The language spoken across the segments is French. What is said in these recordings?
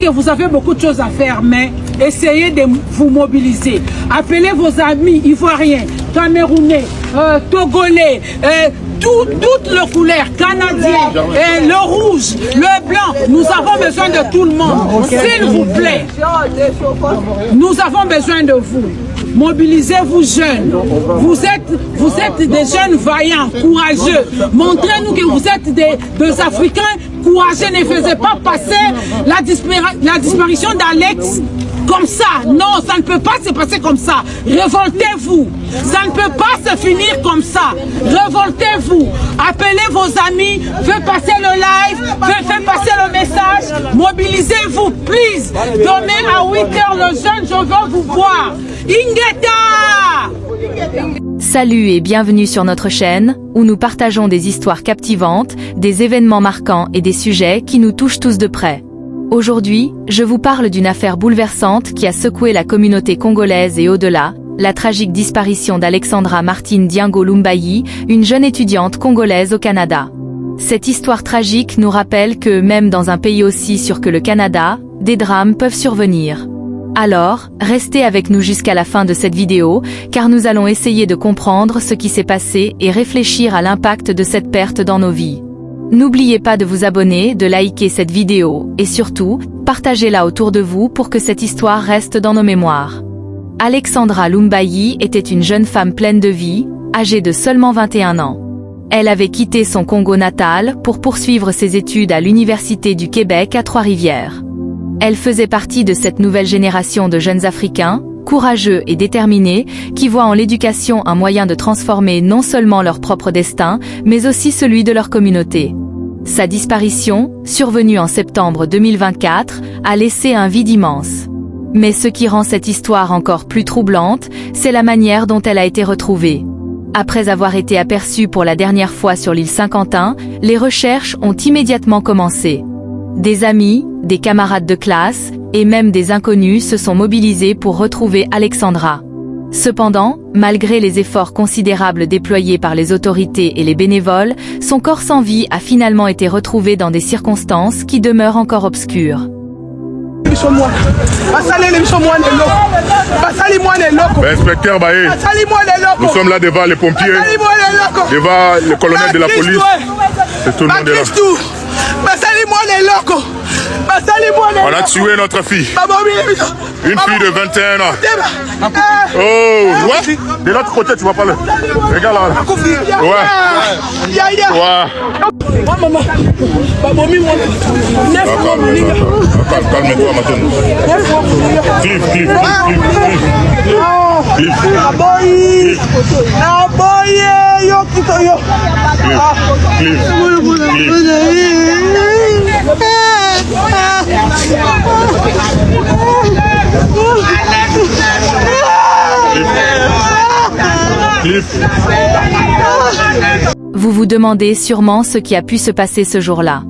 Vous avez beaucoup de choses à faire, mais essayez de vous mobiliser. Appelez vos amis ivoiriens, camerounais, togolais, toutes les couleurs, canadiens, le rouge, le blanc. Nous avons besoin de tout le monde. S'il vous plaît, nous avons besoin de vous. Mobilisez-vous jeunes. Vous êtes des jeunes vaillants, courageux. Montrez-nous que vous êtes des Africains courageux. Ne faisez pas passer la disparition d'Alex comme ça. Non, ça ne peut pas se passer comme ça. Révoltez-vous. Ça ne peut pas se finir comme ça. Révoltez-vous. Appelez vos amis. Faites passer le live. Faites passer le message. Mobilisez-vous, please. Demain à 8h, le jeune, je veux vous voir. Ingeta! Salut et bienvenue sur notre chaîne, où nous partageons des histoires captivantes, des événements marquants et des sujets qui nous touchent tous de près. Aujourd'hui, je vous parle d'une affaire bouleversante qui a secoué la communauté congolaise et au-delà, la tragique disparition d'Alexandra Martine Diango Lumbayi, une jeune étudiante congolaise au Canada. Cette histoire tragique nous rappelle que, même dans un pays aussi sûr que le Canada, des drames peuvent survenir. Alors, restez avec nous jusqu'à la fin de cette vidéo, car nous allons essayer de comprendre ce qui s'est passé et réfléchir à l'impact de cette perte dans nos vies. N'oubliez pas de vous abonner, de liker cette vidéo, et surtout, partagez-la autour de vous pour que cette histoire reste dans nos mémoires. Alexandra Lumbayi était une jeune femme pleine de vie, âgée de seulement 21 ans. Elle avait quitté son Congo natal pour poursuivre ses études à l'Université du Québec à Trois-Rivières. Elle faisait partie de cette nouvelle génération de jeunes Africains, courageux et déterminés, qui voient en l'éducation un moyen de transformer non seulement leur propre destin, mais aussi celui de leur communauté. Sa disparition, survenue en septembre 2024, a laissé un vide immense. Mais ce qui rend cette histoire encore plus troublante, c'est la manière dont elle a été retrouvée. Après avoir été aperçue pour la dernière fois sur l'île Saint-Quentin, les recherches ont immédiatement commencé. Des amis, des camarades de classe, et même des inconnus se sont mobilisés pour retrouver Alexandra. Cependant, malgré les efforts considérables déployés par les autorités et les bénévoles, son corps sans vie a finalement été retrouvé dans des circonstances qui demeurent encore obscures. Inspecteur Baé, nous sommes là devant les pompiers, devant le colonel de la police, et tout le monde est là. On a tué notre fille. Une fille de 21 ans. Oh, ouais. De l'autre côté, tu vas pas là. Regarde là. Ouais. Calme-toi maintenant. Cliff. Vous vous demandez sûrement ce qui a pu se passer ce jour-là.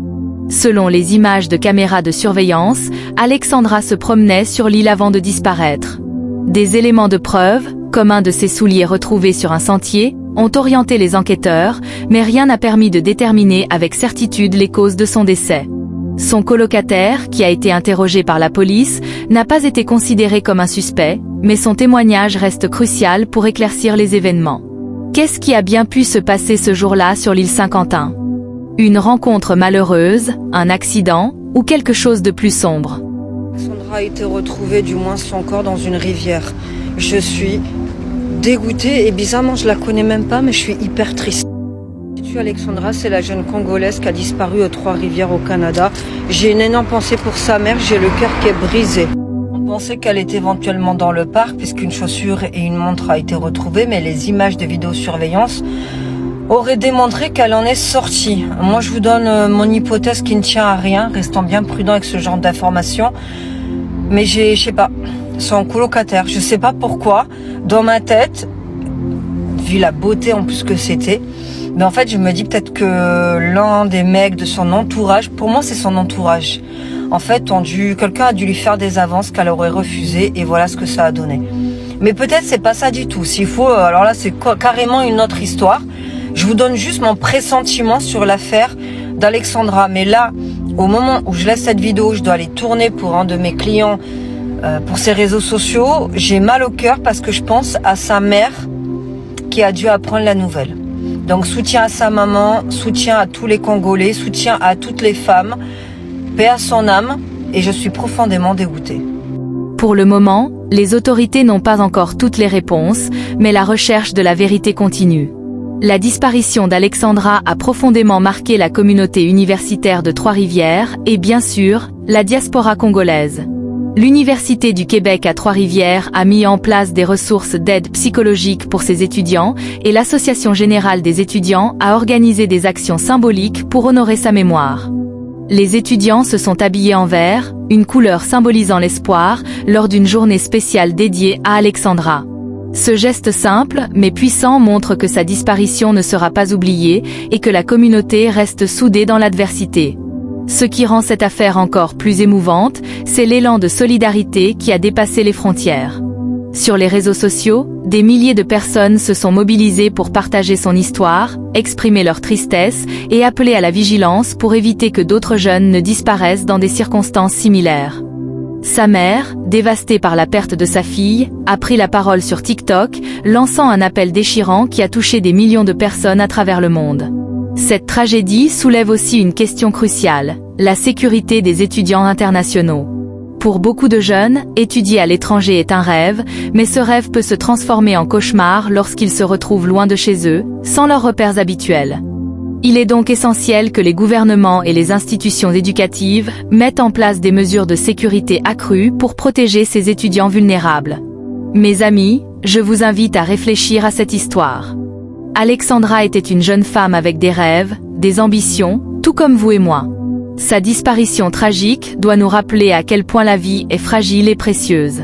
Selon les images de caméras de surveillance, Alexandra se promenait sur l'île avant de disparaître. Des éléments de preuve, comme un de ses souliers retrouvés sur un sentier, ont orienté les enquêteurs, mais rien n'a permis de déterminer avec certitude les causes de son décès. Son colocataire, qui a été interrogé par la police, n'a pas été considéré comme un suspect, mais son témoignage reste crucial pour éclaircir les événements. Qu'est-ce qui a bien pu se passer ce jour-là sur l'île Saint-Quentin? Une rencontre malheureuse, un accident, ou quelque chose de plus sombre? Alexandra a été retrouvée, du moins son corps, dans une rivière. Je suis dégoûtée et bizarrement je la connais même pas, mais je suis hyper triste. Alexandra, c'est la jeune Congolaise qui a disparu aux Trois-Rivières au Canada. J'ai une énorme pensée pour sa mère, j'ai le cœur qui est brisé. On pensait qu'elle était éventuellement dans le parc puisqu'une chaussure et une montre a été retrouvées, mais les images de vidéosurveillance auraient démontré qu'elle en est sortie. Moi, je vous donne mon hypothèse qui ne tient à rien, restons bien prudents avec ce genre d'informations. Mais je sais pas, son colocataire, je sais pas pourquoi, dans ma tête, vu la beauté en plus que c'était, mais en fait, je me dis peut-être que l'un des mecs de son entourage, pour moi, c'est son entourage. En fait, quelqu'un a dû lui faire des avances qu'elle aurait refusées et voilà ce que ça a donné. Mais peut-être c'est pas ça du tout. S'il faut, alors là, c'est carrément une autre histoire. Je vous donne juste mon pressentiment sur l'affaire d'Alexandra. Mais là au moment où je laisse cette vidéo, je dois aller tourner pour un de mes clients pour ses réseaux sociaux. J'ai mal au cœur parce que je pense à sa mère qui a dû apprendre la nouvelle. Donc soutien à sa maman, soutien à tous les Congolais, soutien à toutes les femmes, paix à son âme, et je suis profondément dégoûtée. Pour le moment, les autorités n'ont pas encore toutes les réponses, mais la recherche de la vérité continue. La disparition d'Alexandra a profondément marqué la communauté universitaire de Trois-Rivières et bien sûr, la diaspora congolaise. L'Université du Québec à Trois-Rivières a mis en place des ressources d'aide psychologique pour ses étudiants et l'Association générale des étudiants a organisé des actions symboliques pour honorer sa mémoire. Les étudiants se sont habillés en vert, une couleur symbolisant l'espoir, lors d'une journée spéciale dédiée à Alexandra. Ce geste simple, mais puissant montre que sa disparition ne sera pas oubliée et que la communauté reste soudée dans l'adversité. Ce qui rend cette affaire encore plus émouvante, c'est l'élan de solidarité qui a dépassé les frontières. Sur les réseaux sociaux, des milliers de personnes se sont mobilisées pour partager son histoire, exprimer leur tristesse et appeler à la vigilance pour éviter que d'autres jeunes ne disparaissent dans des circonstances similaires. Sa mère, dévastée par la perte de sa fille, a pris la parole sur TikTok, lançant un appel déchirant qui a touché des millions de personnes à travers le monde. Cette tragédie soulève aussi une question cruciale, la sécurité des étudiants internationaux. Pour beaucoup de jeunes, étudier à l'étranger est un rêve, mais ce rêve peut se transformer en cauchemar lorsqu'ils se retrouvent loin de chez eux, sans leurs repères habituels. Il est donc essentiel que les gouvernements et les institutions éducatives mettent en place des mesures de sécurité accrues pour protéger ces étudiants vulnérables. Mes amis, je vous invite à réfléchir à cette histoire. Alexandra était une jeune femme avec des rêves, des ambitions, tout comme vous et moi. Sa disparition tragique doit nous rappeler à quel point la vie est fragile et précieuse.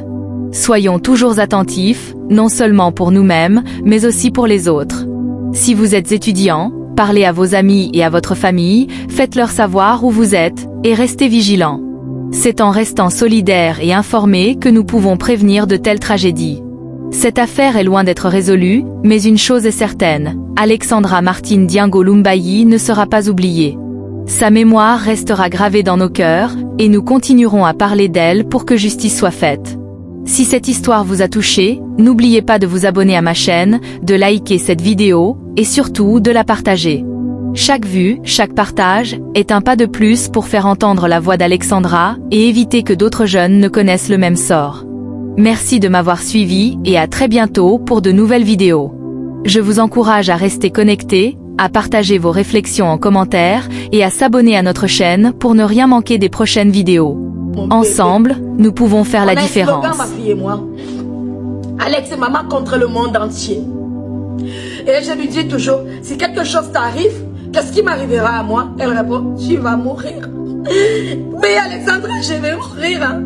Soyons toujours attentifs, non seulement pour nous-mêmes, mais aussi pour les autres. Si vous êtes étudiant, parlez à vos amis et à votre famille, faites-leur savoir où vous êtes, et restez vigilants. C'est en restant solidaires et informés que nous pouvons prévenir de telles tragédies. Cette affaire est loin d'être résolue, mais une chose est certaine, Alexandra Martine Diango Lumbayi ne sera pas oubliée. Sa mémoire restera gravée dans nos cœurs, et nous continuerons à parler d'elle pour que justice soit faite. Si cette histoire vous a touché, n'oubliez pas de vous abonner à ma chaîne, de liker cette vidéo, et surtout de la partager. Chaque vue, chaque partage, est un pas de plus pour faire entendre la voix d'Alexandra, et éviter que d'autres jeunes ne connaissent le même sort. Merci de m'avoir suivi, et à très bientôt pour de nouvelles vidéos. Je vous encourage à rester connectés, à partager vos réflexions en commentaire et à s'abonner à notre chaîne pour ne rien manquer des prochaines vidéos. Ensemble, nous pouvons faire la différence. Ma fille et moi. Alex est maman contre le monde entier. Et je lui dis toujours, si quelque chose t'arrive, qu'est-ce qui m'arrivera à moi? Elle répond, tu vas mourir. Mais Alexandra, je vais mourir. Hein.